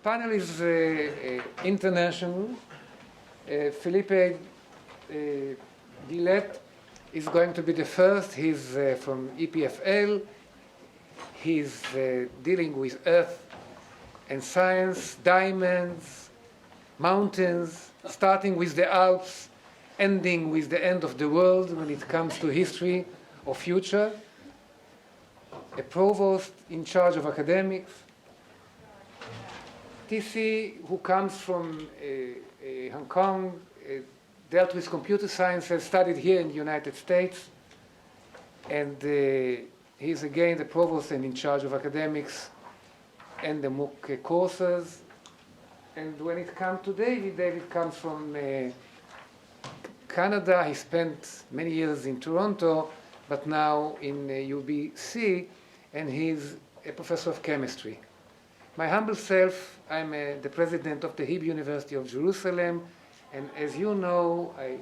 panel is international. Philippe Gillet is going to be the first. He's from EPFL. He's dealing with earth and science, diamonds, mountains, starting with the Alps, ending with the end of the world when it comes to history or future. A provost in charge of academics. TC, who comes from Hong Kong, dealt with computer science, has studied here in the United States, and he's again the provost and in charge of academics and the MOOC courses. And when it comes to David comes from Canada. He spent many years in Toronto, but now in UBC, and he's a professor of chemistry. My humble self, I'm the president of the Hebrew University of Jerusalem, and as you know, I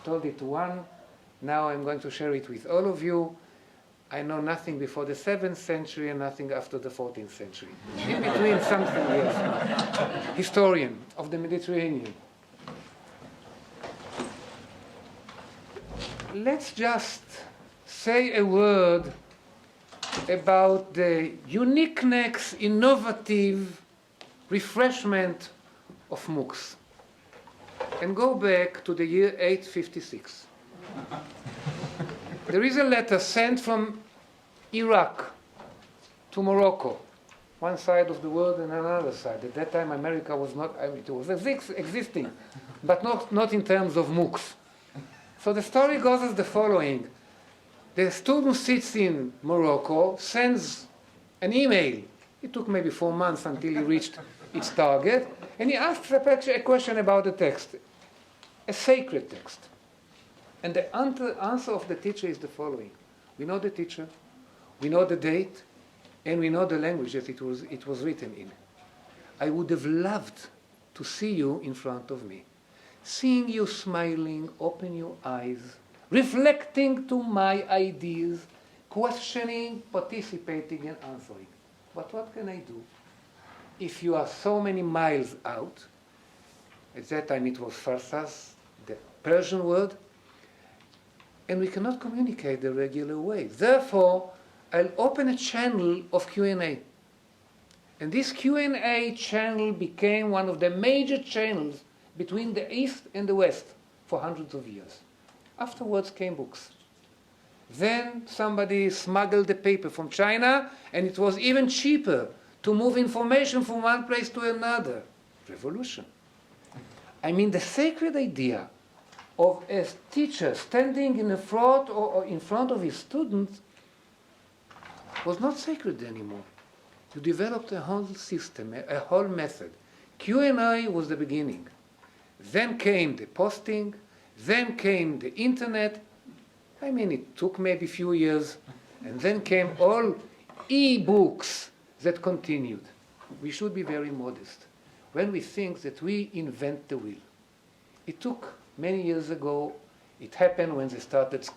told it to one, now I'm going to share it with all of you. I know nothing before the 7th century and nothing after the 14th century. In between something, yes. Historian of the Mediterranean. Let's just say a word about the uniqueness, innovative refreshment of MOOCs. And go back to the year 856. There is a letter sent from Iraq to Morocco, one side of the world and another side. At that time, America was not, it was existing, but not in terms of MOOCs. So the story goes as the following. The student sits in Morocco, sends an email. It took maybe 4 months until he reached its target, and he asks a question about the text, a sacred text. And the answer of the teacher is the following. We know the teacher, we know the date, and we know the language that it was written in. I would have loved to see you in front of me, seeing you smiling, open your eyes, reflecting to my ideas, questioning, participating, and answering. But what can I do? If you are so many miles out, at that time it was farsas, the Persian word, and we cannot communicate the regular way. Therefore, I'll open a channel of Q&A. And this Q&A channel became one of the major channels between the East and the West for hundreds of years. Afterwards came books. Then somebody smuggled the paper from China, and it was even cheaper to move information from one place to another. Revolution. I mean, the sacred idea of a teacher standing in front or in front of his students was not sacred anymore. You developed a whole system, a whole method. Q&A was the beginning. Then came the posting, then came the internet. I mean, it took maybe a few years, and then came all e-books that continued. We should be very modest when we think that we invent the wheel. It took many years ago. It happened when they started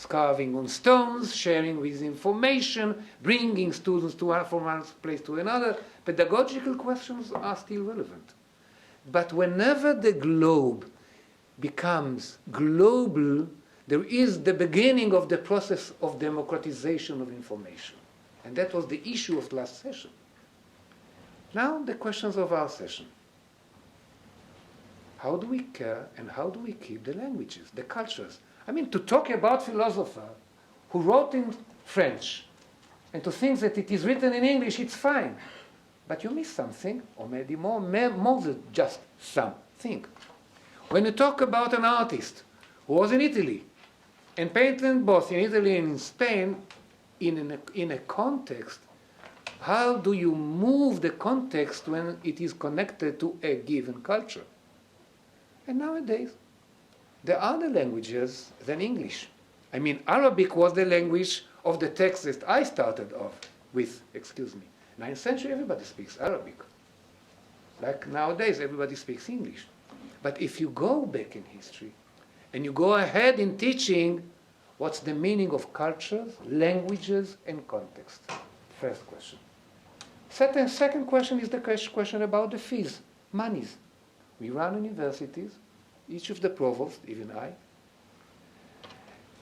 carving on stones, sharing with information, bringing students from one place to another. Pedagogical questions are still relevant. But whenever the globe becomes global, there is the beginning of the process of democratization of information. And that was the issue of last session. Now the questions of our session. How do we care and how do we keep the languages, the cultures? I mean, to talk about philosopher who wrote in French and to think that it is written in English, it's fine. But you miss something, or maybe more than just something. When you talk about an artist who was in Italy and painted both in Italy and in Spain in a context, how do you move the context when it is connected to a given culture? And nowadays, there are other languages than English. I mean, Arabic was the language of the text that I started off with, 9th century, everybody speaks Arabic. Like nowadays, everybody speaks English. But if you go back in history, and you go ahead in teaching, what's the meaning of cultures, languages, and context? First question. Second question is the question about the fees, monies. We run universities, each of the provosts, even I,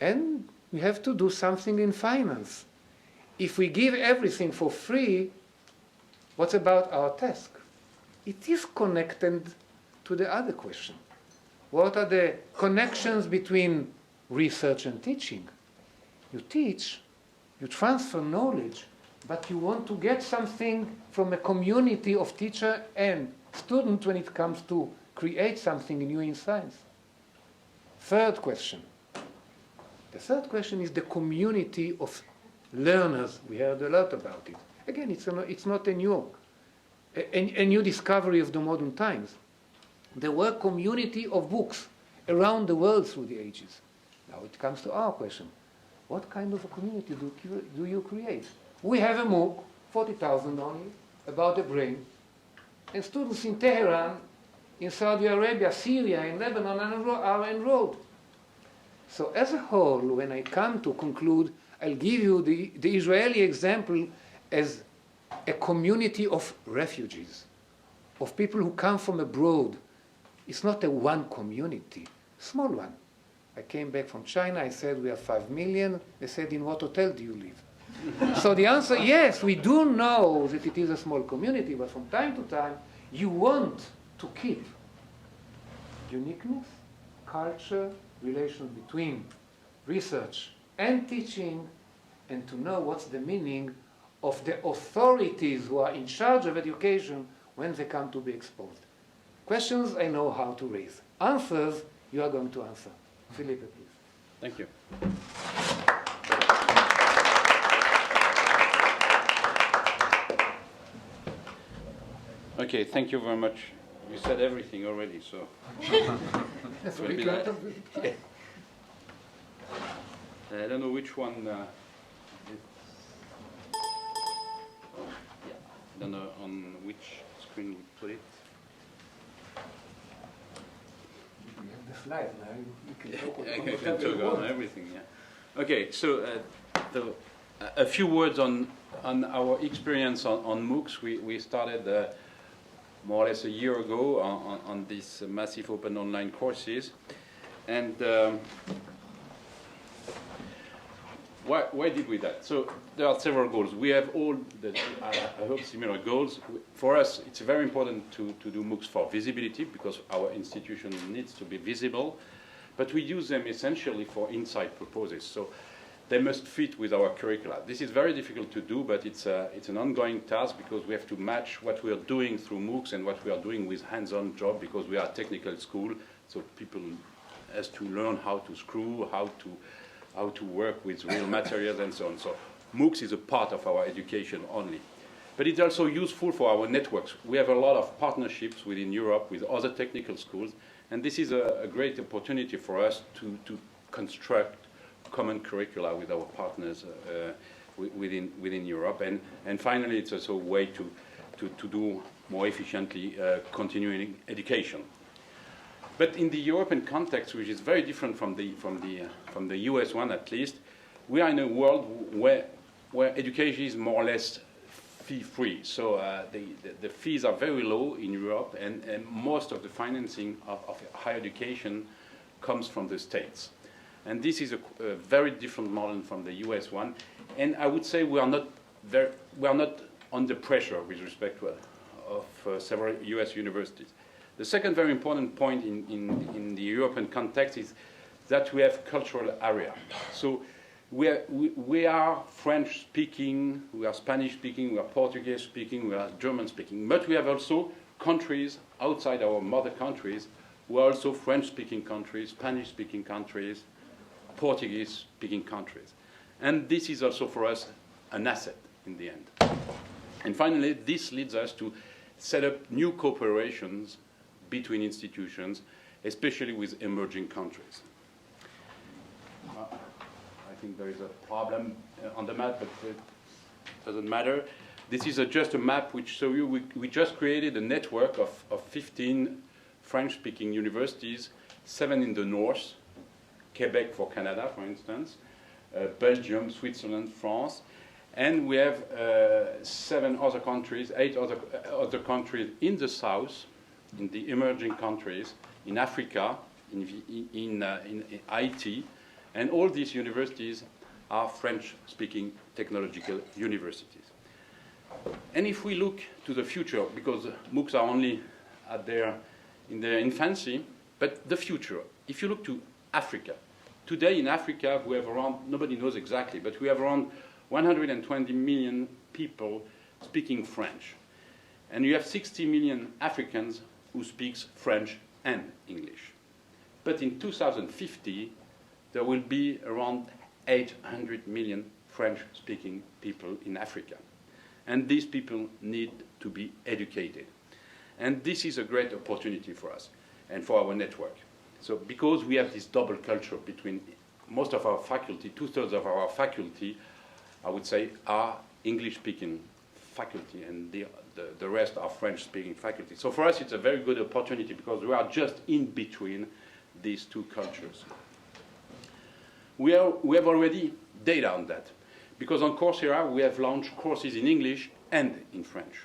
and we have to do something in finance. If we give everything for free, what about our task? It is connected to the other question. What are the connections between research and teaching? You teach, you transfer knowledge, but you want to get something from a community of teacher and student when it comes to create something new in science. Third question. The third question is the community of learners. We heard a lot about it. Again, it's not a new discovery of the modern times. There were community of books around the world through the ages. Now it comes to our question. What kind of a community do you create? We have a MOOC, 40,000 only, about the brain. And students in Tehran, in Saudi Arabia, Syria, in Lebanon are enrolled. So as a whole, when I come to conclude, I'll give you the Israeli example as a community of refugees, of people who come from abroad. It's not a one community, small one. I came back from China, I said we have 5 million. They said, in what hotel do you live? So the answer, yes, we do know that it is a small community, but from time to time, you want to keep uniqueness, culture, relations between research and teaching, and to know what's the meaning of the authorities who are in charge of education when they come to be exposed. Questions I know how to raise. Answers you are going to answer. Philippe, please. Thank you. Okay, thank you very much. You said everything already, so. That's what we got. Yeah. I don't know which one. I don't know on which screen we put it. We have the slide now. You can talk I can talk on everything. Yeah. Okay, so a few words on our experience on MOOCs. We started more or less a year ago on these massive open online courses, and why did we that? So there are several goals. We have all, I hope, similar goals. For us, it's very important to do MOOCs for visibility because our institution needs to be visible, but we use them essentially for insight purposes. So they must fit with our curricula. This is very difficult to do, but it's an ongoing task because we have to match what we are doing through MOOCs and what we are doing with hands-on job because we are a technical school, so people has to learn how to screw, how to work with real materials and so on. So MOOCs is a part of our education only. But it's also useful for our networks. We have a lot of partnerships within Europe with other technical schools, and this is a great opportunity for us to construct common curricula with our partners within Europe. And finally, it's also a way to do more efficiently continuing education. But in the European context, which is very different from the US one at least, we are in a world where education is more or less fee-free. So the fees are very low in Europe, and most of the financing of higher education comes from the States. And this is a very different model from the US one. And I would say we are not under pressure with respect to several US universities. The second very important point in the European context is that we have cultural area. So we are French speaking, we are Spanish speaking, we are Portuguese speaking, we are German speaking. But we have also countries outside our mother countries who are also French speaking countries, Spanish speaking countries, Portuguese speaking countries. And this is also for us an asset in the end. And finally, this leads us to set up new cooperations between institutions, especially with emerging countries. I think there is a problem on the map, but it doesn't matter. This is just a map which shows you we just created a network of 15 French-speaking universities, 7 in the north, Quebec for Canada, for instance, Belgium, Switzerland, France, And we have 7 other countries, 8 other countries in the south, in the emerging countries, in Africa, in IT, and all these universities are French-speaking technological universities. And if we look to the future, because MOOCs are only in their infancy, but the future, if you look to Africa, today in Africa we have around, nobody knows exactly, but we have around 120 million people speaking French. And you have 60 million Africans who speak French and English. But in 2050, there will be around 800 million French-speaking people in Africa. And these people need to be educated. And this is a great opportunity for us and for our network. So because we have this double culture between most of our faculty, 2/3 of our faculty, I would say, are English-speaking faculty, and the rest are French-speaking faculty. So for us, it's a very good opportunity because we are just in between these two cultures. We have already data on that, because on Coursera, we have launched courses in English and in French.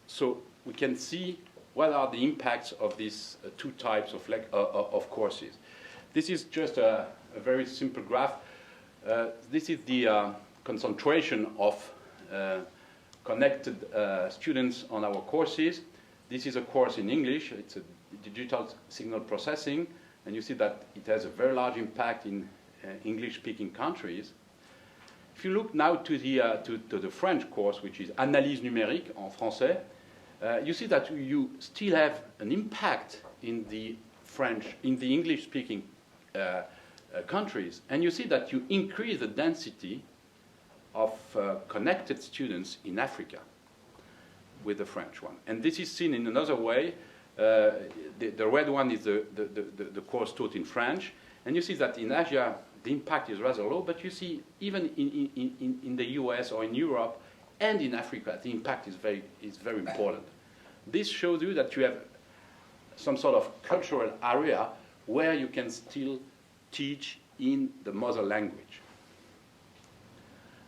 So we can see what are the impacts of these two types of courses. This is just a very simple graph. This is the concentration of connected students on our courses. This is a course in English. It's a digital signal processing, and you see that it has a very large impact in English-speaking countries. If you look now to the French course, which is Analyse numérique en français, you see that you still have an impact in the English-speaking countries, and you see that you increase the density of connected students in Africa with the French one. And this is seen in another way. The red one is the course taught in French, and you see that in Asia the impact is rather low, but you see even in the US or in Europe and in Africa the impact is very important. This shows you that you have some sort of cultural area where you can still teach in the mother language.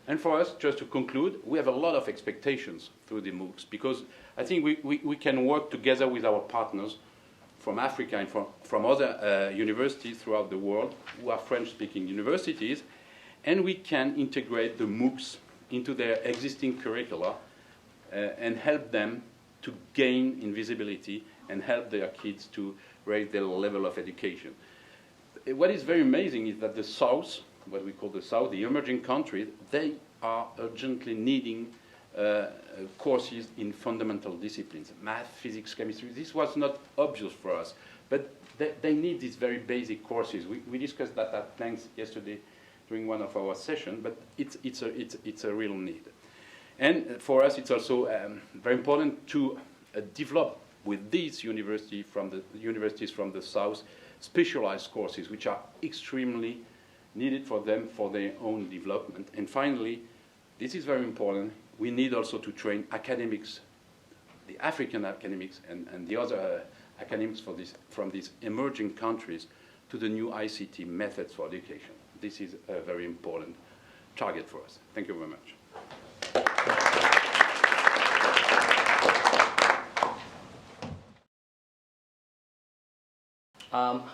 And for us, just to conclude, we have a lot of expectations through the MOOCs, because I think we can work together with our partners from Africa and from other universities throughout the world who are French-speaking universities, and we can integrate the MOOCs into their existing curricula and help them to gain in visibility and help their kids to raise their level of education. What is very amazing is that the South, what we call the South, the emerging countries, they are urgently needing courses in fundamental disciplines, math, physics, chemistry. This was not obvious for us, but they need these very basic courses. We discussed that at length yesterday during one of our sessions, but it's a real need. And for us, it's also very important to develop with these universities from the South specialized courses, which are extremely needed for them for their own development. And finally, this is very important, we need also to train academics, the African academics and the other academics from these emerging countries to the new ICT methods for education. This is a very important target for us. Thank you very much.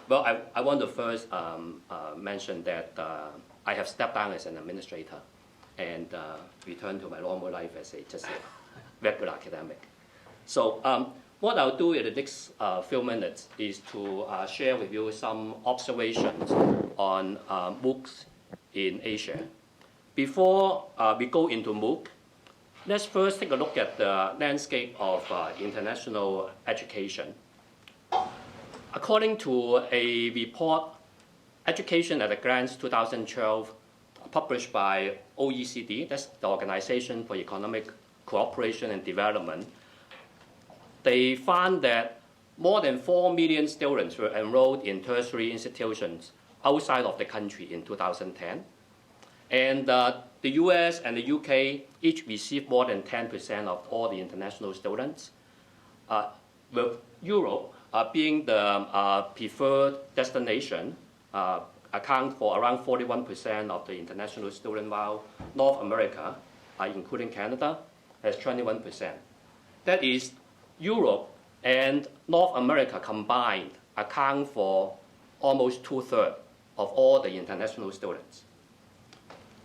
Well, I want to first mention that I have stepped down as an administrator and returned to my normal life as just a regular academic. So what I'll do in the next few minutes is to share with you some observations on MOOCs in Asia. Before we go into MOOC, let's first take a look at the landscape of international education. According to a report, Education at a Glance 2012, published by OECD, that's the Organization for Economic Cooperation and Development, they found that more than 4 million students were enrolled in tertiary institutions outside of the country in 2010. And the US and the UK each received more than 10% of all the international students, with Europe being the preferred destination, account for around 41% of the international students, while North America including Canada, has 21%. That is, Europe and North America combined account for almost 2/3 of all the international students.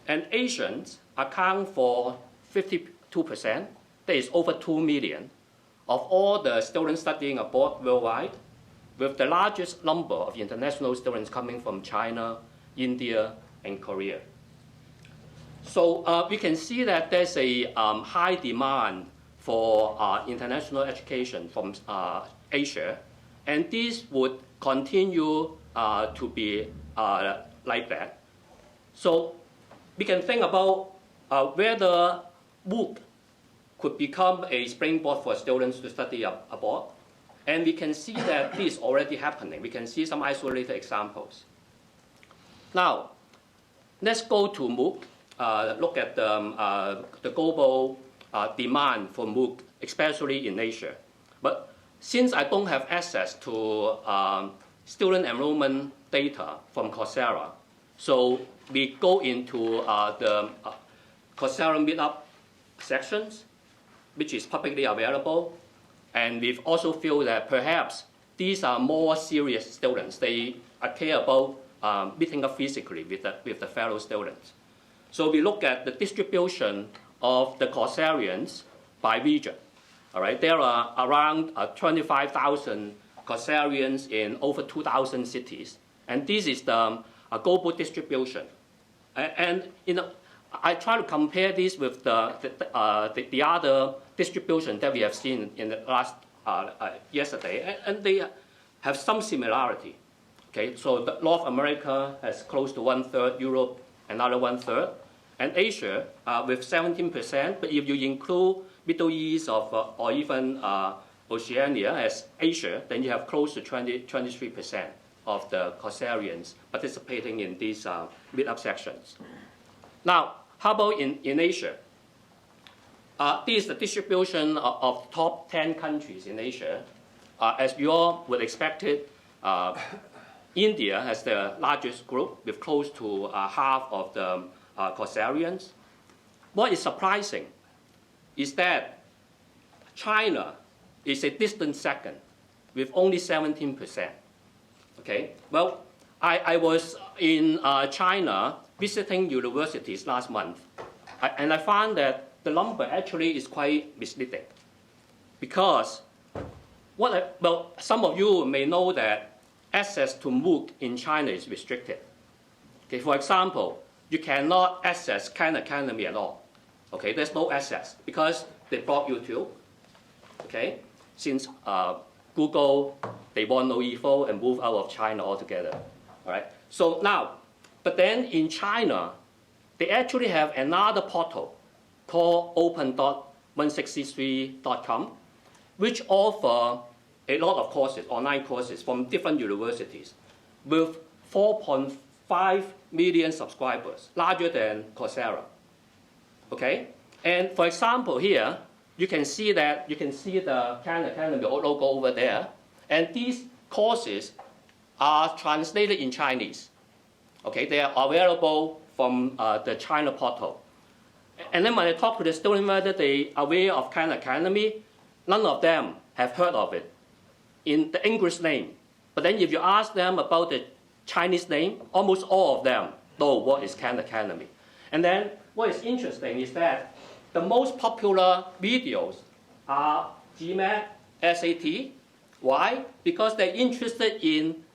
And Asians account for 52%, that is over 2 million, of all the students studying abroad worldwide, with the largest number of international students coming from China, India, and Korea. So we can see that there's a high demand for international education from Asia, and this would continue to be like that. So we can think about whether MOOC could become a springboard for students to study abroad, and we can see that this is already happening. We can see some isolated examples. Now, let's go to MOOC. Look at the global demand for MOOC, especially in Asia. But since I don't have access to student enrollment data from Coursera, so we go into the Coursera meetup sections, which is publicly available, and we also feel that perhaps these are more serious students. They care about meeting up physically with the fellow students. So we look at the distribution of the Courserians by region. All right, there are around 25,000 Courserians in over 2,000 cities, and this is the global distribution. And I try to compare this with the other distribution that we have seen in the last yesterday, and they have some similarity. Okay, so North America has close to 1/3, Europe another 1/3, and Asia with 17%. But if you include Middle East or even Oceania as Asia, then you have close to 23% of the Courserians participating in these meetup sections. Now, how about in Asia? This is the distribution of top 10 countries in Asia. As you all would expect it, India has the largest group with close to half of the Courserians. What is surprising is that China is a distant second with only 17%. Okay, well, I was in China visiting universities last month, and I found that the number actually is quite misleading, because some of you may know that access to MOOC in China is restricted. Okay, for example, you cannot access Khan Academy at all. Okay, there's no access because they block YouTube. Okay, since Google, they want no evil and move out of China altogether. All right. So now, but then in China, they actually have another portal called open.163.com, which offer a lot of courses, online courses from different universities, with 4.5 million subscribers, larger than Coursera. Okay, and for example here, you can see the Khan Academy logo over there, and these courses are translated in Chinese. Okay, they are available from the China portal. And then when I talk to the students whether they are aware of Khan Academy, none of them have heard of it in the English name. But then if you ask them about the Chinese name, almost all of them know what is Khan Academy. And then what is interesting is that the most popular videos are GMAT, SAT. Why? Because they're interested in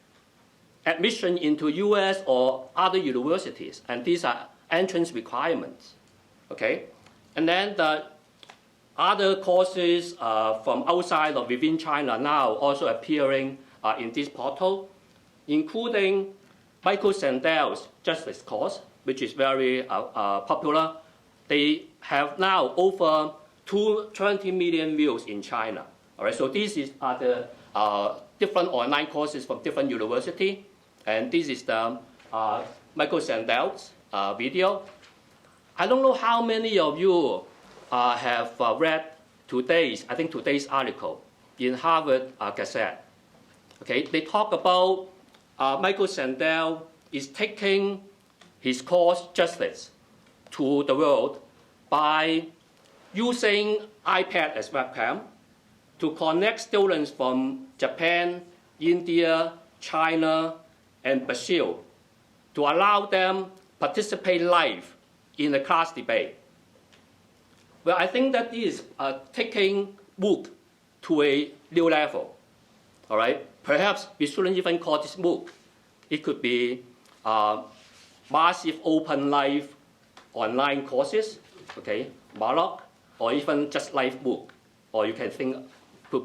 admission into US or other universities, and these are entrance requirements. Okay? And then the other courses from outside or within China now also appearing in this portal, including Michael Sandel's Justice course, which is very popular. They have now over 20 million views in China. All right, so these are the different online courses from different universities, and this is the Michael Sandel's video. I don't know how many of you have read today's article in Harvard Gazette. Okay, they talk about Michael Sandel is taking his course Justice to the world by using iPad as webcam to connect students from Japan, India, China, and Brazil to allow them participate live in the class debate. Well, I think that is taking MOOC to a new level. All right? Perhaps we shouldn't even call this MOOC. It could be massive open live online courses, okay, MOOC, or even just live MOOC. Or you can think could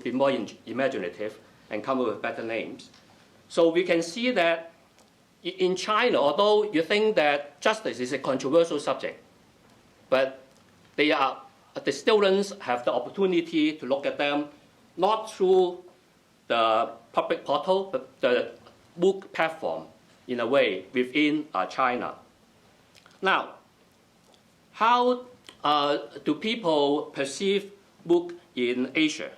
be more imaginative and come up with better names. So we can see that in China, although you think that justice is a controversial subject, but the students have the opportunity to look at them not through the public portal, but the MOOC platform in a way within China. Now, how do people perceive MOOC in Asia?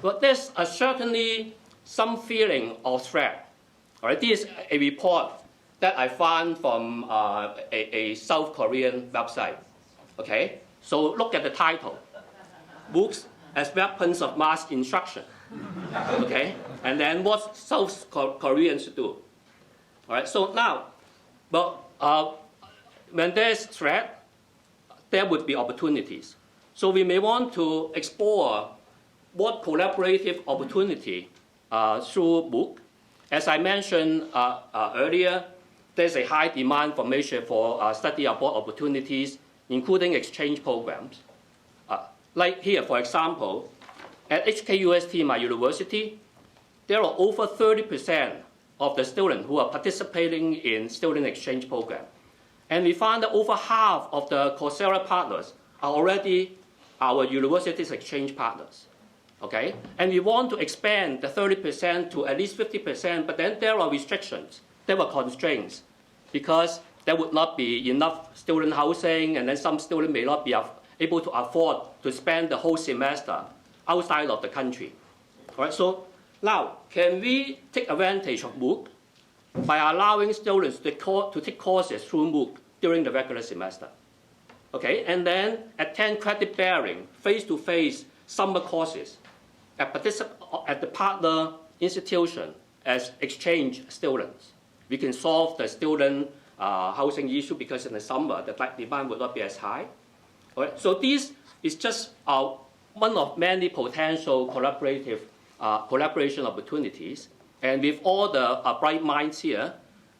Well, there's certainly some feeling of threat. All right, this is a report that I found from a South Korean website. Okay, so look at the title: MOOCs as weapons of mass instruction. Okay, and then what South Koreans do. All right, so now, well, when there's threat, there would be opportunities. So we may want to explore what collaborative opportunity through MOOC. As I mentioned earlier, there's a high demand for Malaysia for study abroad opportunities, including exchange programs. Like here, for example, at HKUST, my university, there are over 30% of the students who are participating in student exchange program. And we found that over half of the Coursera partners are already our university's exchange partners. Okay? And we want to expand the 30% to at least 50%, but then there are restrictions, there were constraints, because there would not be enough student housing, and then some students may not be able to afford to spend the whole semester outside of the country. All right, so now, can we take advantage of MOOC by allowing students to take courses through MOOC during the regular semester? Okay, and then attend credit-bearing, face-to-face summer courses at the partner institution as exchange students. We can solve the student housing issue because in the summer, the demand would not be as high. All right, so this is just one of many potential collaboration opportunities. And with all the bright minds here,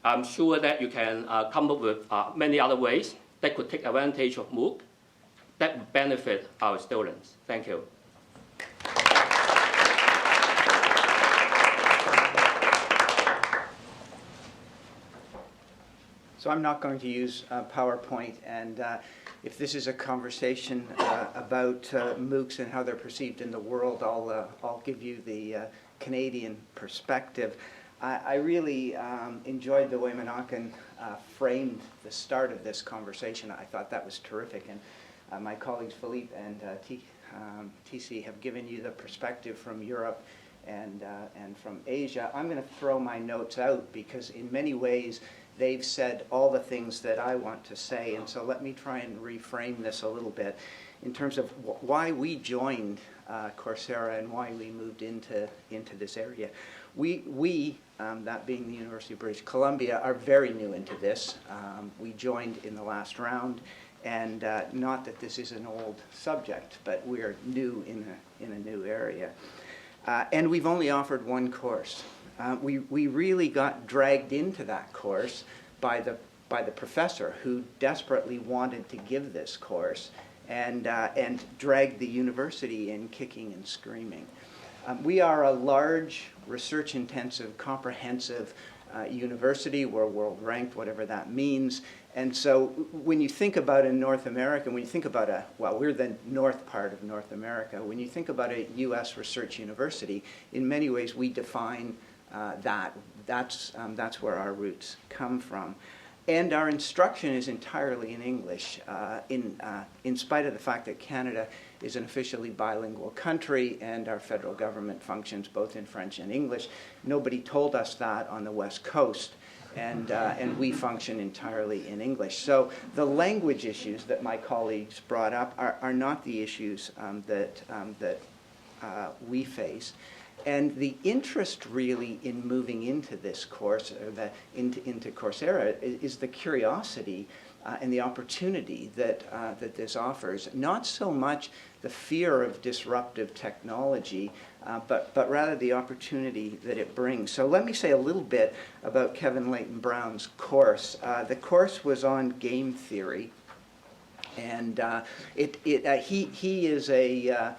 I'm sure that you can come up with many other ways that could take advantage of MOOC that would benefit our students. Thank you. So I'm not going to use PowerPoint, and if this is a conversation about MOOCs and how they're perceived in the world, I'll give you the Canadian perspective. I really enjoyed the way Menachem framed the start of this conversation. I thought that was terrific, and my colleagues Philippe and TC have given you the perspective from Europe and from Asia. I'm going to throw my notes out because in many ways they've said all the things that I want to say, and so let me try and reframe this a little bit in terms of why we joined Coursera and why we moved into this area. We that being the University of British Columbia, are very new into this. We joined in the last round, and not that this is an old subject, but we're new in a new area. And we've only offered one course. We really got dragged into that course by the professor who desperately wanted to give this course, and dragged the university in kicking and screaming. We are a large, research-intensive, comprehensive university. We're world ranked, whatever that means. And so when you think about in North America, when you think about we're the north part of North America. When you think about a U.S. research university, in many ways we define that's where our roots come from. And our instruction is entirely in English, in spite of the fact that Canada is an officially bilingual country and our federal government functions both in French and English. Nobody told us that on the West Coast. and we function entirely in English. So the language issues that my colleagues brought up are not the issues that we face. And the interest really in moving into this course, or into Coursera, is the curiosity and the opportunity that this offers. Not so much the fear of disruptive technology, but rather the opportunity that it brings. So let me say a little bit about Kevin Leighton Brown's course. The course was on game theory, and he is a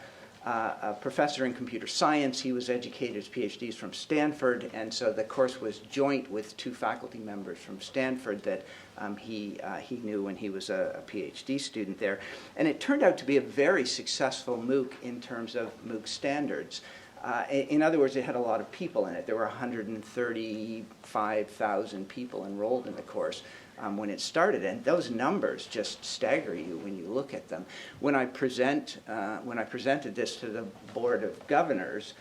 professor in computer science. He was educated as PhDs from Stanford, and so the course was joint with two faculty members from Stanford that he knew when he was a PhD student there. And it turned out to be a very successful MOOC in terms of MOOC standards. In other words, it had a lot of people in it. There were 135,000 people enrolled in the course when it started, and those numbers just stagger you when you look at them. When I presented this to the Board of Governors,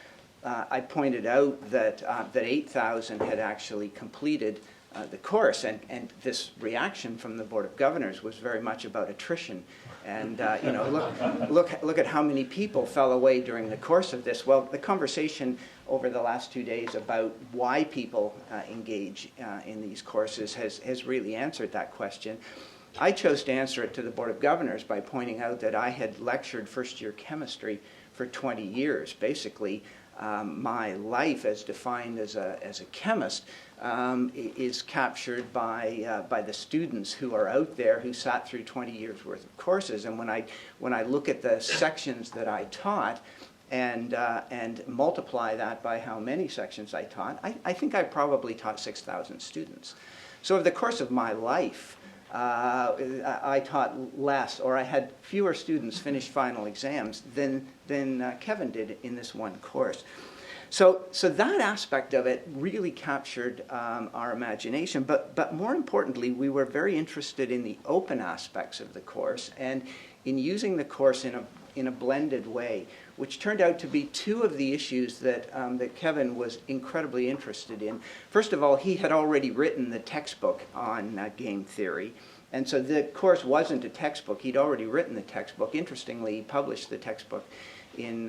I pointed out that 8,000 had actually completed the course, and this reaction from the Board of Governors was very much about attrition. And look at how many people fell away during the course of this. Well, the conversation over the last 2 days about why people engage in these courses has really answered that question. I chose to answer it to the Board of Governors by pointing out that I had lectured first-year chemistry for 20 years. Basically, my life as defined as a chemist is captured by the students who are out there who sat through 20 years worth of courses. And when I look at the sections that I taught and multiply that by how many sections I taught, I think I probably taught 6,000 students. So over the course of my life, I taught less, or I had fewer students finish final exams than Kevin did in this one course. So that aspect of it really captured our imagination, but more importantly, we were very interested in the open aspects of the course and in using the course in a blended way, which turned out to be two of the issues that Kevin was incredibly interested in. First of all, he had already written the textbook on game theory, and so the course wasn't a textbook. He'd already written the textbook. Interestingly, he published the textbook in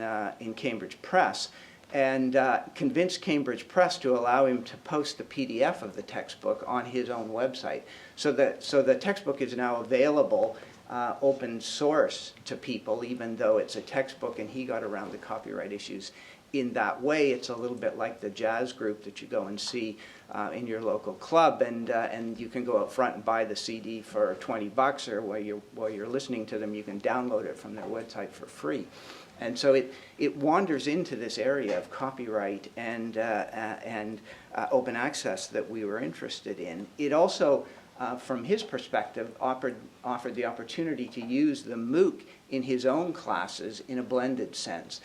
Cambridge Press, and convinced Cambridge Press to allow him to post the PDF of the textbook on his own website. So the textbook is now available open source to people, even though it's a textbook, and he got around the copyright issues in that way. It's a little bit like the jazz group that you go and see in your local club, and you can go out front and buy the CD for $20, or while you're listening to them, you can download it from their website for free. And so it wanders into this area of copyright and open access that we were interested in. It also, from his perspective, offered the opportunity to use the MOOC in his own classes in a blended sense,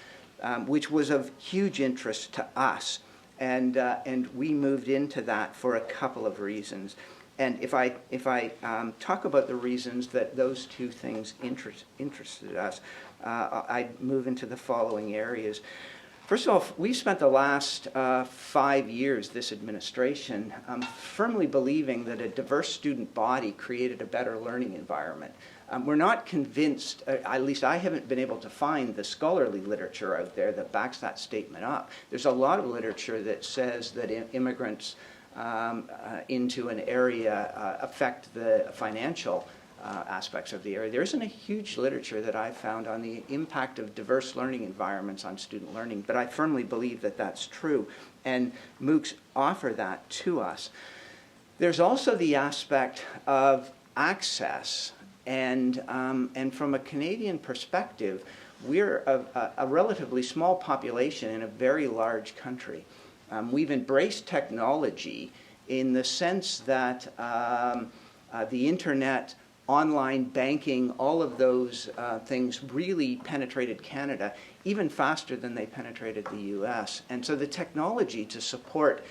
which was of huge interest to us. And we moved into that for a couple of reasons. And if I talk about the reasons that those two things interested us, I'd move into the following areas. First of all, we spent the last 5 years, this administration, firmly believing that a diverse student body created a better learning environment. We're not convinced, at least I haven't been able to find the scholarly literature out there that backs that statement up. There's a lot of literature that says that immigrants into an area affect the financial aspects of the area. There isn't a huge literature that I've found on the impact of diverse learning environments on student learning, but I firmly believe that that's true, and MOOCs offer that to us. There's also the aspect of access, and from a Canadian perspective, we're a relatively small population in a very large country. We've embraced technology in the sense that the internet, online banking, all of those things really penetrated Canada even faster than they penetrated the US. And so the technology to support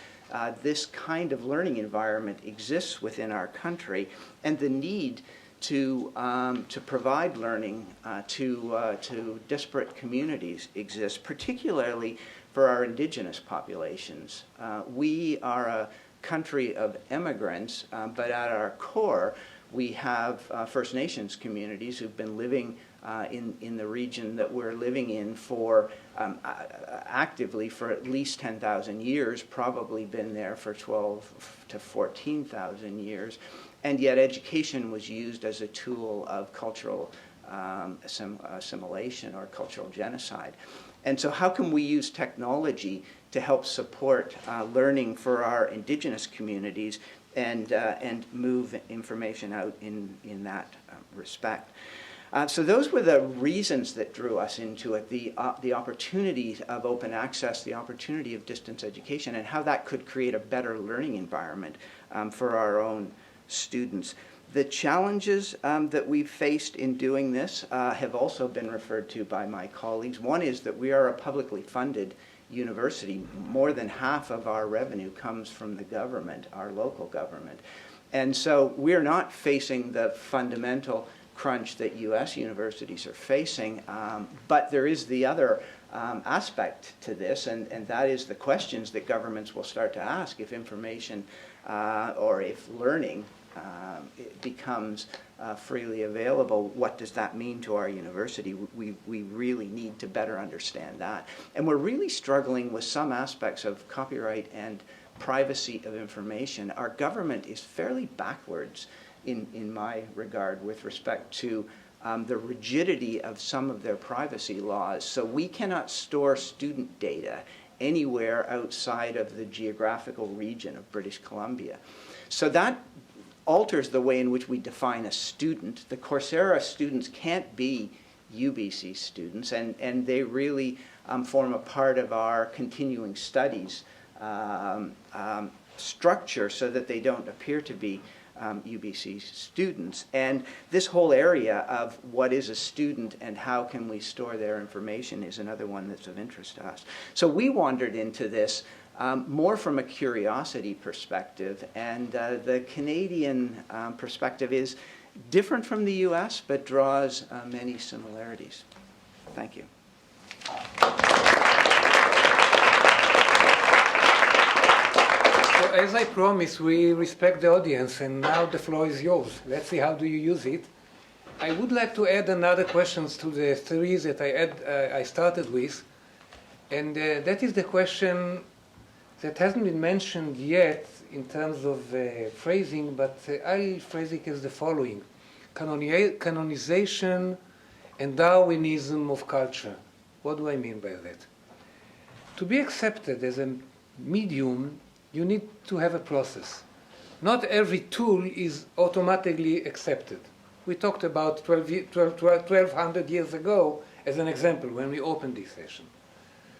this kind of learning environment exists within our country, and the need to provide learning to disparate communities exists, particularly for our Indigenous populations. We are country of immigrants, but at our core, we have First Nations communities who've been living in the region that we're living in for actively for at least 10,000 years, probably been there for 12 to 14,000 years, and yet education was used as a tool of cultural assimilation or cultural genocide. And so how can we use technology to help support learning for our indigenous communities and move information out in that respect? So those were the reasons that drew us into it, the opportunities of open access, the opportunity of distance education, and how that could create a better learning environment for our own students. The challenges that we've faced in doing this have also been referred to by my colleagues. One is that we are a publicly funded university. More than half of our revenue comes from the government, our local government. And so we're not facing the fundamental crunch that U.S. universities are facing, but there is the other aspect to this, and that is the questions that governments will start to ask if information or if learning it becomes freely available. What does that mean to our university? We really need to better understand that. And we're really struggling with some aspects of copyright and privacy of information. Our government is fairly backwards in my regard with respect to the rigidity of some of their privacy laws. So we cannot store student data anywhere outside of the geographical region of British Columbia. So that alters the way in which we define a student. The Coursera students can't be UBC students, and they really form a part of our continuing studies structure so that they don't appear to be UBC students. And this whole area of what is a student and how can we store their information is another one that's of interest to us. So we wandered into this more from a curiosity perspective, and the Canadian perspective is different from the US, but draws many similarities. Thank you. So as I promised, we respect the audience, and now the floor is yours. Let's see how do you use it. I would like to add another question to the three that I started with, and that is the question that hasn't been mentioned yet in terms of phrasing, but I phrase it as the following: canonization and Darwinism of culture. What do I mean by that? To be accepted as a medium, you need to have a process. Not every tool is automatically accepted. We talked about 1,200 years ago as an example when we opened this session.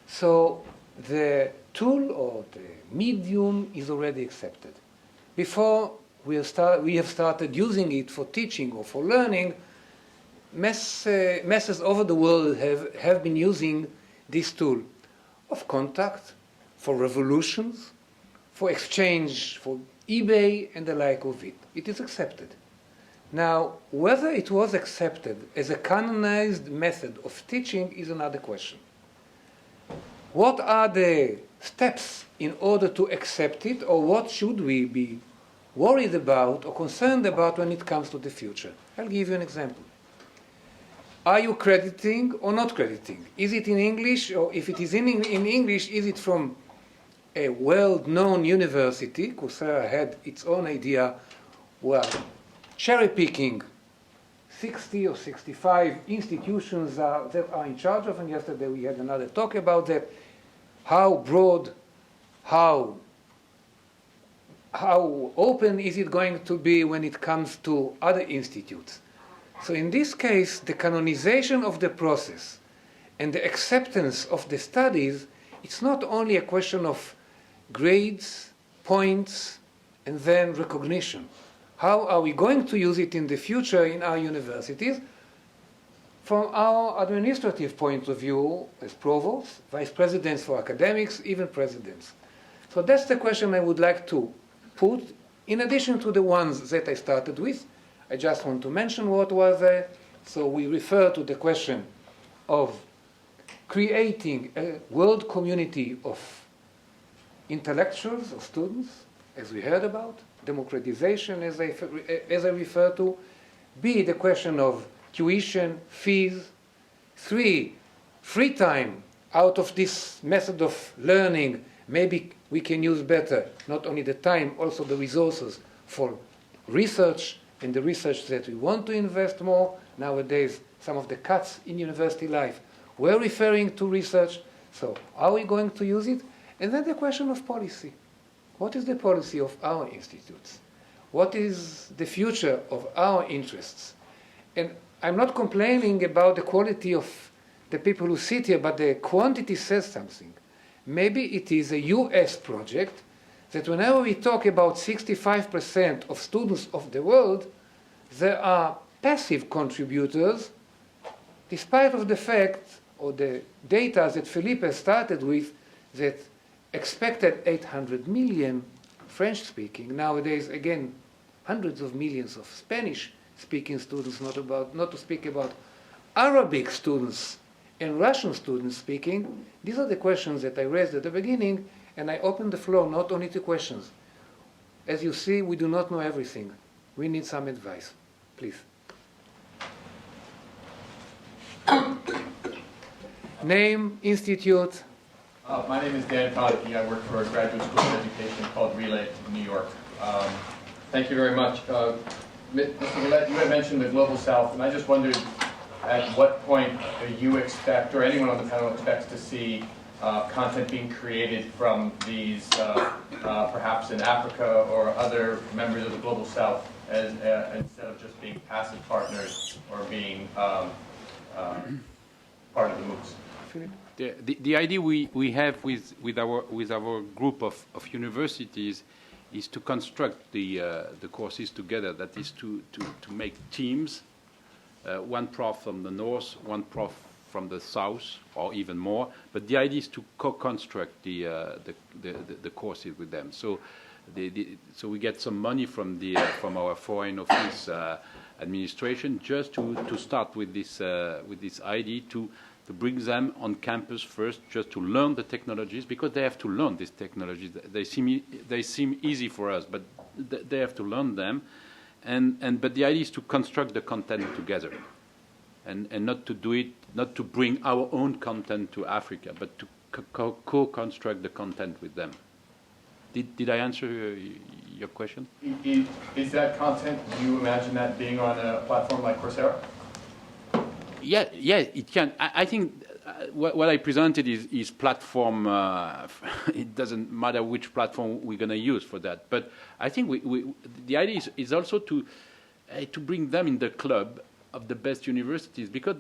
So the tool or the medium is already accepted. Before we have started using it for teaching or for learning, masses over the world have been using this tool of contact, for revolutions, for exchange, for eBay and the like of it. It is accepted. Now, whether it was accepted as a canonized method of teaching is another question. What are the steps in order to accept it, or what should we be worried about or concerned about when it comes to the future? I'll give you an example. Are you crediting or not crediting? Is it in English, or if it is in English, is it from a well-known university? Coursera had its own idea, well, cherry-picking 60 or 65 institutions that are in charge of, and yesterday we had another talk about that. How broad, how open is it going to be when it comes to other institutes? So in this case, the canonization of the process and the acceptance of the studies, it's not only a question of grades, points, and then recognition. How are we going to use it in the future in our universities? From our administrative point of view, as provosts, vice presidents for academics, even presidents. So that's the question I would like to put, in addition to the ones that I started with. I just want to mention what was there. So we refer to the question of creating a world community of intellectuals or students, as we heard about, democratization, as I refer to, B, the question of tuition, fees, 3, free time out of this method of learning. Maybe we can use better, not only the time, also the resources for research, and the research that we want to invest more. Nowadays, some of the cuts in university life were referring to research. So are we going to use it? And then the question of policy. What is the policy of our institutes? What is the future of our interests? And I'm not complaining about the quality of the people who sit here, but the quantity says something. Maybe it is a US project that whenever we talk about 65% of students of the world, there are passive contributors, despite of the fact or the data that Philippe has started with, that expected 800 million French-speaking. Nowadays, again, hundreds of millions of Spanish-speaking students, not to speak about Arabic students and Russian students speaking. These are the questions that I raised at the beginning, and I open the floor not only to questions. As you see, we do not know everything. We need some advice. Please. Name, institute. My name is Dan Kodicki. I work for a graduate school of education called Relay in New York. Thank you very much. Mr. Gillet, you had mentioned the Global South, and I just wondered at what point you expect, or anyone on the panel expects to see content being created from these, perhaps in Africa or other members of the Global South, instead of just being passive partners or being part of the MOOCs. The idea we have with our group of universities is to construct the courses together. That is to make teams, one prof from the north, one prof from the south, or even more. But the idea is to co-construct the courses with them. So so we get some money from our foreign office administration just to start with this idea to bring them on campus first, just to learn the technologies, because they have to learn these technologies. They seem easy for us, but they have to learn them. But the idea is to construct the content together, and not to bring our own content to Africa, but to co-construct the content with them. Did I answer your question? Is that content, do you imagine that being on a platform like Coursera? Yeah, it can. I think what I presented is platform. It doesn't matter which platform we're going to use for that. But I think the idea is also to bring them in the club of the best universities, because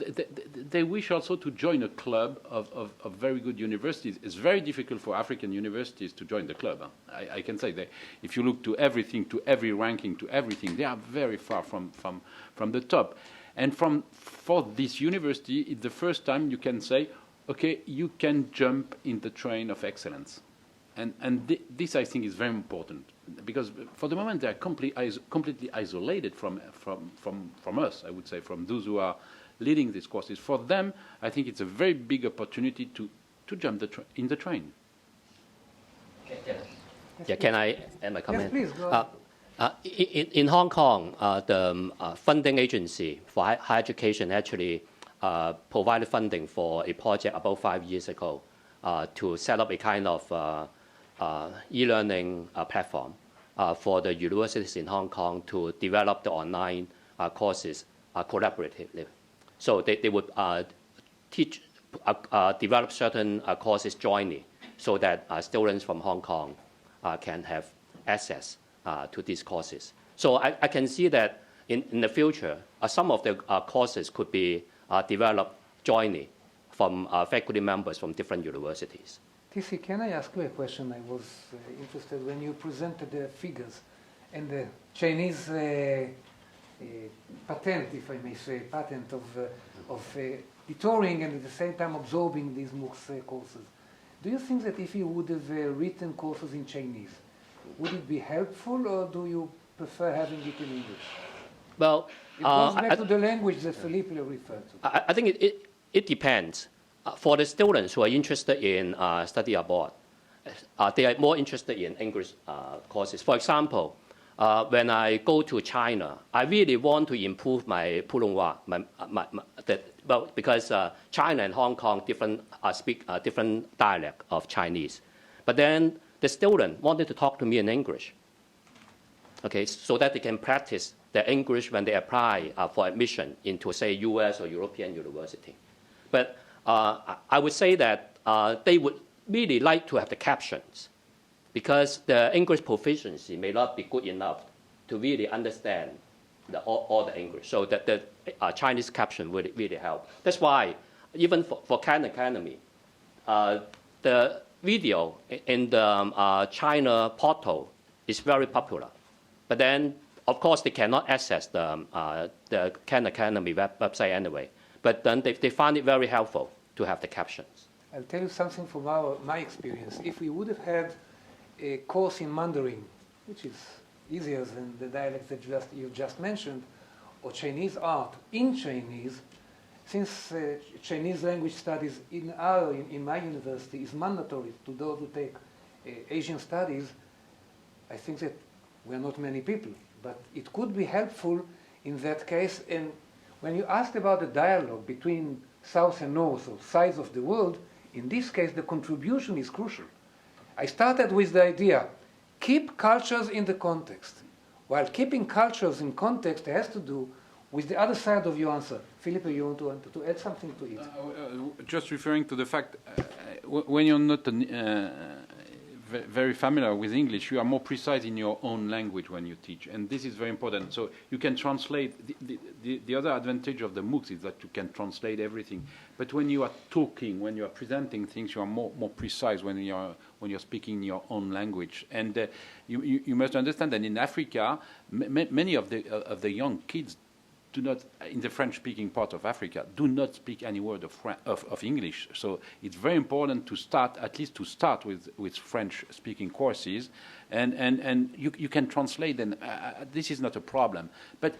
they wish also to join a club of very good universities. It's very difficult for African universities to join the club. I can say that if you look to everything, to every ranking, to everything, they are very far from the top. And for this university, it's the first time you can say, okay, you can jump in the train of excellence. And this, I think, is very important, because for the moment they are completely isolated from us, I would say, from those who are leading these courses. For them, I think it's a very big opportunity to jump in the train. Yeah, can I add my comment? Yes, please, go ahead. In Hong Kong, the funding agency for higher education actually provided funding for a project about 5 years ago to set up a kind of e-learning platform for the universities in Hong Kong to develop the online courses collaboratively. So they would develop certain courses jointly so that students from Hong Kong can have access to these courses. So I can see that in the future, some of the courses could be developed jointly from faculty members from different universities. TC, can I ask you a question? I was interested when you presented the figures and the Chinese patent, if I may say, patent of detouring and at the same time absorbing these MOOCs courses. Do you think that if you would have written courses in Chinese, would it be helpful, or do you prefer having it in English? Well, it goes back to the language that Philippe referred to. I think it depends. For the students who are interested in study abroad, they are more interested in English courses. For example, when I go to China, I really want to improve my Putonghua, because China and Hong Kong speak different dialect of Chinese. But then the student wanted to talk to me in English, okay, so that they can practice their English when they apply for admission into, say, US or European university. But I would say that they would really like to have the captions, because the English proficiency may not be good enough to really understand all the English. So that the Chinese caption would really help. That's why even for Khan Academy, the video in the China portal is very popular. But then, of course, they cannot access the Khan Academy website anyway. But then they find it very helpful to have the captions. I'll tell you something from my experience. If we would have had a course in Mandarin, which is easier than the dialects that you just mentioned, or Chinese art in Chinese, since Chinese language studies in my university is mandatory to those who take Asian studies, I think that we are not many people, but it could be helpful in that case. And when you asked about the dialogue between South and North, or sides of the world, in this case the contribution is crucial. I started with the idea, keep cultures in the context. While keeping cultures in context has to do with the other side of your answer. Philippe, you want to add something to it? Just referring to the fact, when you're not very familiar with English, you are more precise in your own language when you teach, and this is very important. So you can translate. The other advantage of the MOOCs is that you can translate everything. But when you are talking, when you are presenting things, you are more precise when you're speaking your own language. And you must understand that in Africa, many of the young kids do not, in the French-speaking part of Africa, do not speak any word of English. So it's very important to start, at least to start with French-speaking courses, and you can translate them. This is not a problem, but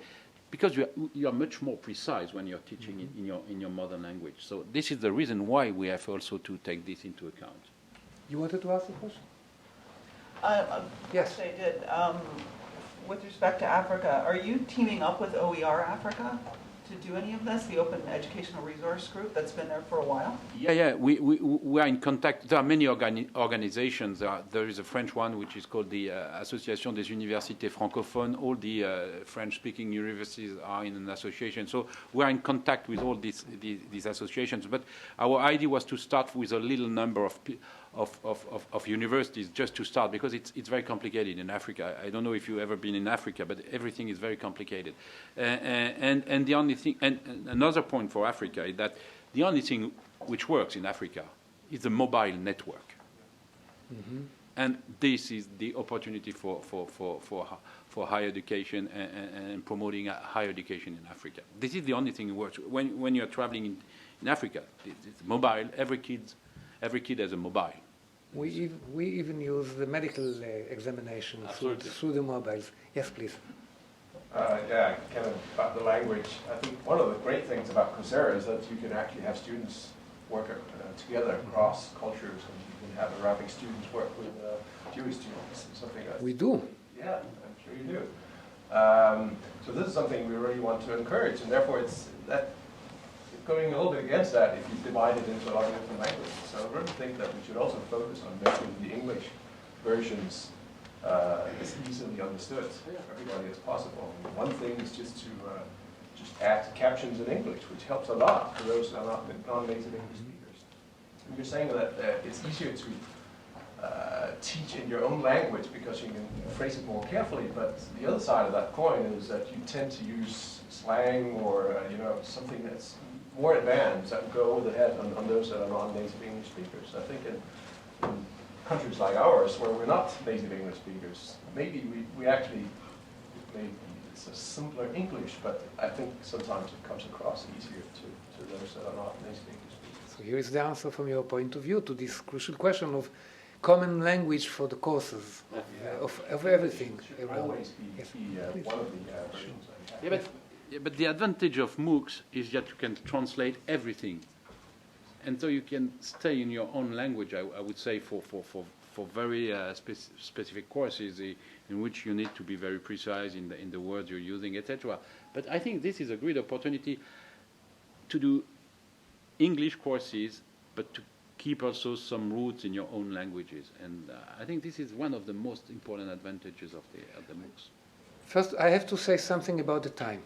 because you are much more precise when you're teaching in your mother language. So this is the reason why we have also to take this into account. You wanted to ask a question? Yes, I did. With respect to Africa, are you teaming up with OER Africa to do any of this, the Open Educational Resource Group that's been there for a while? Yeah. We are in contact. There are many organizations. There is a French one which is called the Association des Universités Francophones. All the French-speaking universities are in an association. So we are in contact with all these associations. But our idea was to start with a little number of universities, just to start, because it's very complicated in Africa. I don't know if you've ever been in Africa, but everything is very complicated. And the only thing, and another point for Africa is that the only thing which works in Africa is the mobile network. Mm-hmm. And this is the opportunity for higher education and promoting higher education in Africa. This is the only thing that works. When you're traveling in Africa, it's mobile. Every kid has a mobile. We even use the medical examination through the mobiles. Yes, please. Yeah, kind of about the language. I think one of the great things about Coursera is that you can actually have students work together across cultures, and you can have Arabic students work with Jewish students, something like that. We do. Yeah, I'm sure you do. So this is something we really want to encourage, and therefore it's going a little bit against that if you divide it into a lot of different languages. So I really think that we should also focus on making the English versions as easily understood for everybody as possible. And one thing is just to just add captions in English, which helps a lot for those who are not non-native English speakers. And you're saying that it's easier to teach in your own language because you can phrase it more carefully, but the other side of that coin is that you tend to use slang or something that's more advanced that go over the head on those that are non-native English speakers. I think in countries like ours, where we're not native English speakers, maybe we actually, maybe it's a simpler English, but I think sometimes it comes across easier to those that are not native English speakers. So here is the answer from your point of view to this crucial question of common language for the courses of everything. It should always be one of the versions. But the advantage of MOOCs is that you can translate everything, and so you can stay in your own language. I would say for for very specific courses in which you need to be very precise in the words you're using, etc. But I think this is a great opportunity to do English courses, but to keep also some roots in your own languages. And I think this is one of the most important advantages of the MOOCs. First, I have to say something about the time.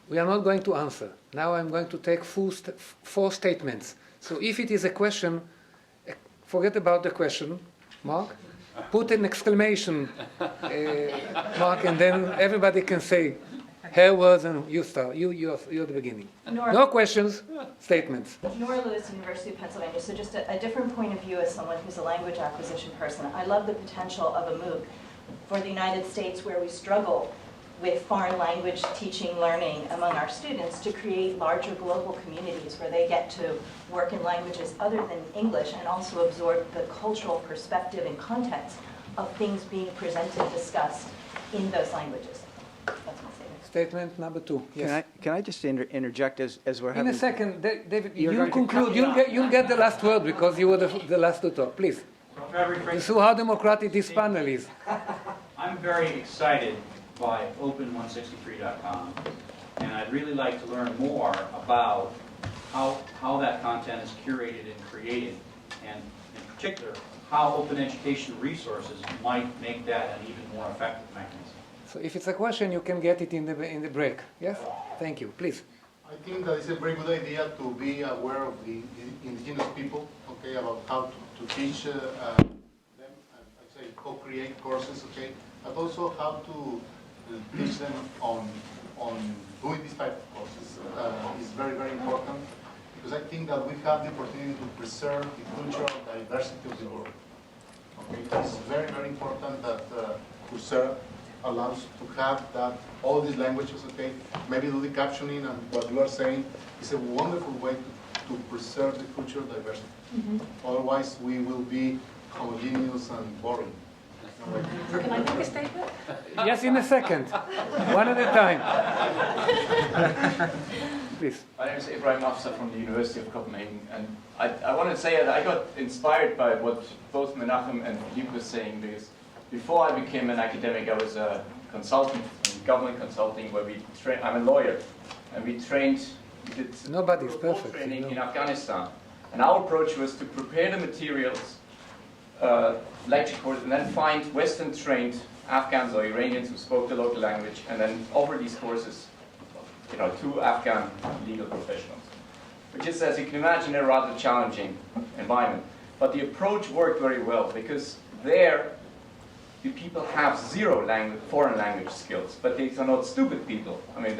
We are not going to answer. Now I'm going to take 4 statements. So if it is a question, forget about the question mark, put an exclamation mark, and then everybody can say her words, and you start. You're the beginning. No questions, statements. Nora Lewis, University of Pennsylvania. So just a different point of view as someone who's a language acquisition person. I love the potential of a MOOC for the United States, where we struggle with foreign language teaching, learning among our students, to create larger global communities where they get to work in languages other than English and also absorb the cultural perspective and context of things being presented, discussed in those languages. That's my statement. Statement number 2. Yes. Can I just interject as we're having... In a second, David, You're you'll going to conclude. You'll get the last word because you were the last to talk. Please. You see how democratic this panel is. I'm very excited by open163.com, and I'd really like to learn more about how that content is curated and created, and in particular, how open education resources might make that an even more effective mechanism. So if it's a question, you can get it in the break. Yes? Thank you. Please. I think that it's a very good idea to be aware of the indigenous people, okay, about how to teach them, I'd say co-create courses, okay, but also how to teach them on doing this type of courses is very, very important, because I think that we have the opportunity to preserve the cultural diversity of the world. Okay, it's very, very important that Coursera allows to have that, all these languages, okay, maybe do the captioning, and what you are saying is a wonderful way to preserve the cultural diversity. Otherwise, we will be homogeneous and boring. Can I make a statement? Yes, in a second. One at a time. Please. My name is Ibrahim Afsa from the University of Copenhagen, and I want to say that I got inspired by what both Menachem and Philippe were saying, because before I became an academic, I was a consultant in government consulting, where I'm a lawyer, and we did Nobody's perfect, training in Afghanistan. And our approach was to prepare the materials, lecture courses, and then find Western-trained Afghans or Iranians who spoke the local language, and then offer these courses, to Afghan legal professionals. Which is, as you can imagine, a rather challenging environment. But the approach worked very well, because there, the people have zero foreign language skills, but these are not stupid people. I mean,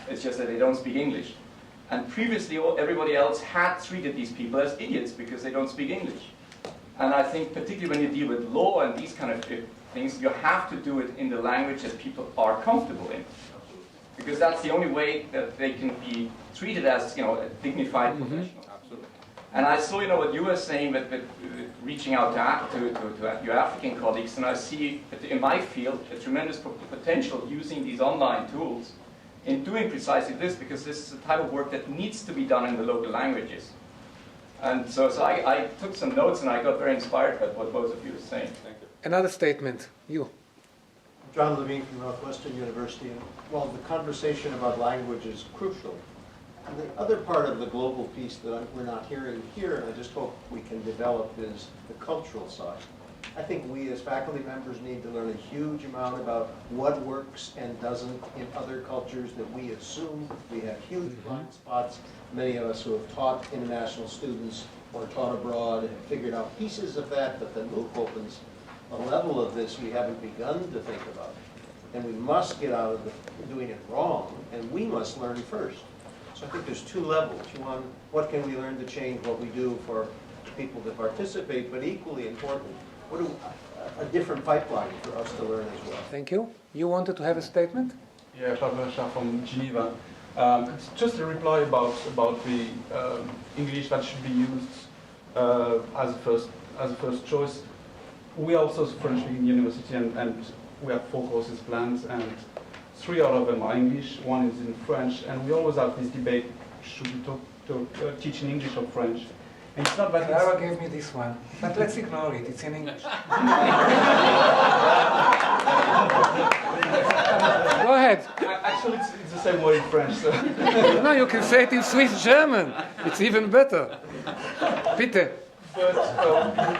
it's just that they don't speak English. And previously, everybody else had treated these people as idiots because they don't speak English. And I think particularly when you deal with law and these kind of things, you have to do it in the language that people are comfortable in. Because that's the only way that they can be treated as, a dignified professional. Absolutely. And I saw, what you were saying with reaching out to your African colleagues, and I see in my field a tremendous potential using these online tools in doing precisely this, because this is the type of work that needs to be done in the local languages. And so I took some notes, and I got very inspired by what both of you were saying. Thank you. Another statement. You. John Levine from Northwestern University. Well, the conversation about language is crucial. And the other part of the global piece that we're not hearing here, and I just hope we can develop, is the cultural side. I think we as faculty members need to learn a huge amount about what works and doesn't in other cultures that we assume. We have huge blind spots. Many of us who have taught international students or taught abroad have figured out pieces of that, but the MOOC opens a level of this we haven't begun to think about. And we must get out of doing it wrong, and we must learn first. So I think there's two levels. One, what can we learn to change what we do for people to participate, but equally important, a different pipeline for us to learn as well. Thank you. You wanted to have a statement? Yeah, Farrar from Geneva. It's just a reply about the English that should be used as a first choice. We are also a French-speaking university, and we have 4 courses planned, and 3 out of them are English, 1 is in French, and we always have this debate: should we teach in English or French? And it's not that Clara gave me this one, but let's ignore it. It's in English. Go ahead. Actually, it's the same word in French. So. No, you can say it in Swiss German. It's even better. Peter. But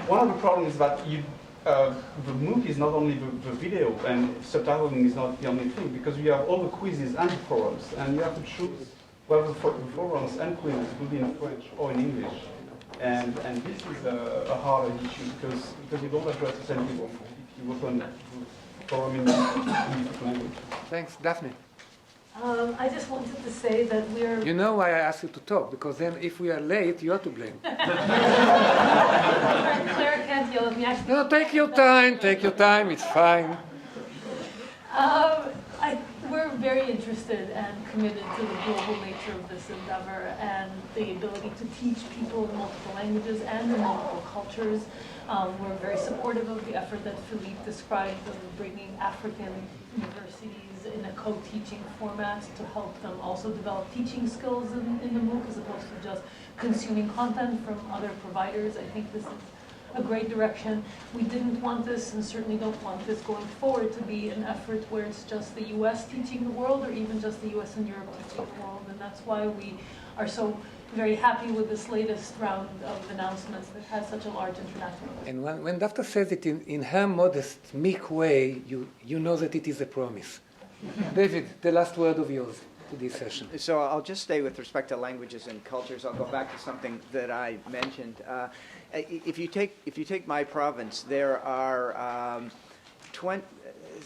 one of the problems is that the MOOC is not only the video, and subtitling is not the only thing, because you have all the quizzes and the forums, and you have to choose whether the forums and quizzes will be in French or in English. And this is a harder issue because you don't address the same people if you open a forum in different language. Thanks, Daphne. I just wanted to say that we're... You know why I asked you to talk, because then if we are late, you are to blame. Claire can't yell at me. Actually, No, take your time, it's fine. We're very interested and committed to the global nature of this endeavor and the ability to teach people in multiple languages and in multiple cultures. We're very supportive of the effort that Philippe described of bringing African universities in a co-teaching format to help them also develop teaching skills in the MOOC as opposed to just consuming content from other providers. I think this is a great direction. We didn't want this and certainly don't want this going forward to be an effort where it's just the US teaching the world or even just the US and Europe teaching the world. And that's why we are so very happy with this latest round of announcements that has such a large international impact. And when Daphne says it in her modest, meek way, you know that it is a promise. David, the last word of yours to this session. So I'll just stay with respect to languages and cultures. I'll go back to something that I mentioned. If you take my province, there are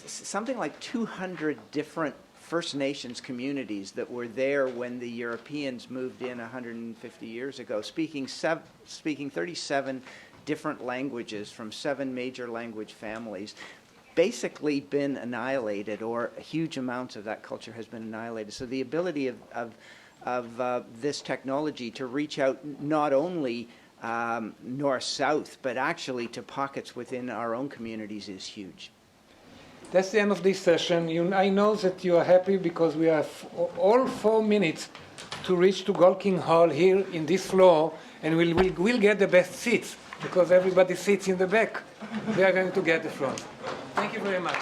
something like 200 different First Nations communities that were there when the Europeans moved in 150 years ago, speaking 37 different languages from 7 major language families. Basically been annihilated, or huge amounts of that culture has been annihilated. So the ability of this technology to reach out not only north-south, but actually to pockets within our own communities is huge. That's the end of this session. I know that you are happy because we have all 4 minutes to reach to Golking Hall here in this floor, and we'll get the best seats because everybody sits in the back. We are going to get the front. Thank you very much.